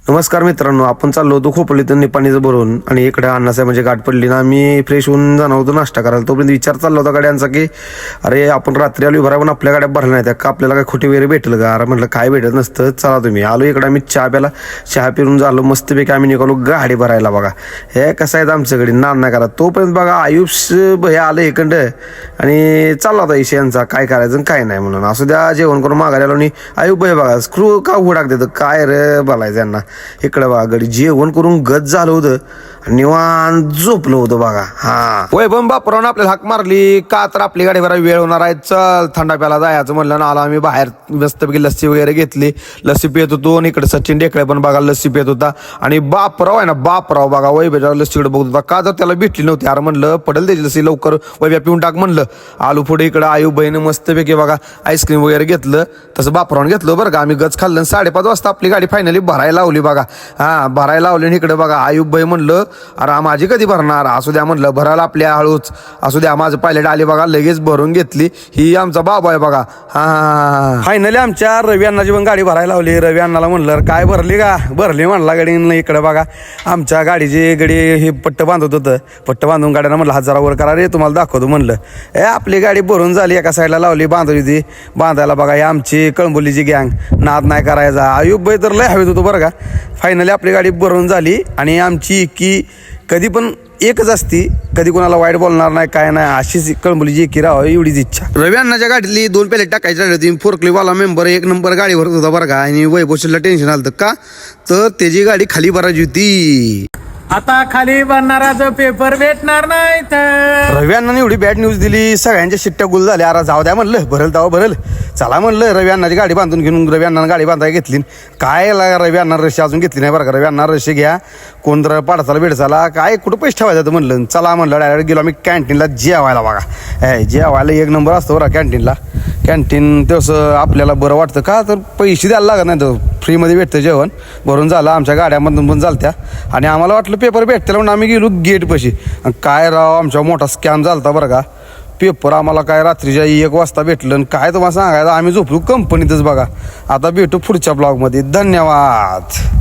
नमस्कार मित्रांनो, आपण चाललो होतो खोपोलीतून निपाणीचं भरून आणि इकडे अण्णासाहेब म्हणजे गाठ पडली ना. मी फ्रेश होऊन जाणार होतो नाश्ता करायला. तोपर्यंत विचार चालला होता गाड्यांचा की अरे आपण रात्री आलो भरा पण आपल्या गाड्या भरल्या नाही का, आपल्याला काय खोटी वगैरे भेटलं का. अरे म्हटलं काय भेटत नसतं, चला तुम्ही आलो इकडे. आम्ही चहा प्याला, चहा पिऊन झालो मस्तपैकी आम्ही निघालो गाडी भरायला. बघा हे कसं आहे आमच्याकडे नाद नाही करा. तोपर्यंत बघा आयुष भैया आलं इकडं आणि चालला होता इशे यांचा काय करायचं काय नाही म्हणून. असू द्या जेवण करून मागायला आलो आणि आयुष भैया बघा स्क्रू का उघडाक देतं काय रे बोलायचं यांना. इकडं बघा गडी जेवण करून गज झालं होतं, निवांत झोपलं होतं बघा. हा होय बम बापरावून आपल्याला हाक मारली का तर आपली गाडी भरा वेळ होणार आहे, चल थंडा प्याला जायचं म्हणलं ना. आला आम्ही बाहेर मस्तपैकी लस्सी वगैरे घेतली, लस्सी पित होतो. आणि इकडे सचिन डेकळे पण बघा लस्सी पित होता. आणि बापराव आहे ना बापराव बघा वैभ्याच्या लस्सीकडे बघत होता का तर त्याला भेटली नव्हती. अरे म्हणलं पडेल त्याची लस्सी लवकर वैभ्या पिऊन टाक म्हणलं. आलू पुढे इकडं आयु बहीण मस्तपैकी बघा आईस्क्रीम वगैरे घेतलं. तसं बापरावून घेतलं बरं का. आम्ही गज खाल्लं 5:30 वाजता आपली गाडी फायनली भरायला लावली बघा. हा भरायला लावली आणि इकडे बघा आयुब भाई म्हणलं अरे माझी कधी भरणार, असू द्या म्हणलं भरायला आपल्या हळूच असू द्या. माझं पायलट आले बघा लगेच भरून घेतली. ही आमचा बाबा आहे बघा. हा फायनली आमच्या रवी अण्णाची पण गाडी भरायला लावली. रवी अण्णाला म्हणलं काय भरली का, भरली म्हणला गाडी. इकडे बघा आमच्या गाडीची गडी हे पट्ट बांधत होतं, पट्ट बांधून गाड्यांना म्हणलं 1000 वर करा रे तुम्हाला दाखवतो म्हणलं. आपली गाडी भरून झाली, एका साईडला लावली बांधली होती बांधायला. बघा ही आमची कळंबोलीची गँग, नाद नाही करायचा. आयुब भाई तर लय हवेत होतो बरं का. फायनली आपली गाडी भरून झाली आणि आमची की कधी पण एकच असती, कधी कोणाला वाईट बोलणार नाही काय नाही, अशीच कळंबोलीची एकी राहावं एवढीच इच्छा. रवी अण्णाच्या गाडीतली 2 पॅलेट टाकायची राहिली होती. फोरक्लीवाला मेंबर 1 नंबर गाडी भरत होता बरं का. आणि वैभवशीला टेन्शन आलं का तर त्याची गाडी खाली भरायची होती. आता खाली बनणाराचं पेपर भेटणार नाही तर. रवी अण्णाने एवढी बॅड न्यूज दिली, सगळ्यांच्या शिट्ट्या गुल झाल्या. अरे जाऊ द्या म्हणलं भरल तेव्हा भरल, चला म्हणलं. रवी अण्णाची गाडी बांधून घेऊन रवी अण्णानं गाडी बांधायला घेतली. काय रवी अण्णा रशी अजून घेतली नाही बरं का. रवी अण्णा रशी घ्या कोण तर पाडसाला बेडसाला काय कुठं पैसे ठेवायचं म्हणलं. चला म्हणलं डायरेक्ट गेलो आम्ही कॅन्टीनला जेवायला. बघा जेवायला 1 नंबर असतो बरं कॅन्टीनला. कॅन्टीन तसं आपल्याला बरं वाटतं का तर पैसे द्यायला लागत नाही, तर फ्रीमध्ये भेटतं जेवण. भरून झालं आमच्या गाड्यामधून पण चालत्या. आणि आम्हाला वाटलं पेपर भेटतील म्हणून आम्ही गेलो गेटपाशी. काय राव आमच्या मोठा स्कॅम झाला बरं का. पेपर आम्हाला काय रात्रीच्या 1 वाजता भेटलं. आणि काय तुम्हाला सांगायचं आम्ही झोपलो कंपनीतच बघा. आता भेटू पुढच्या ब्लॉगमध्ये. धन्यवाद.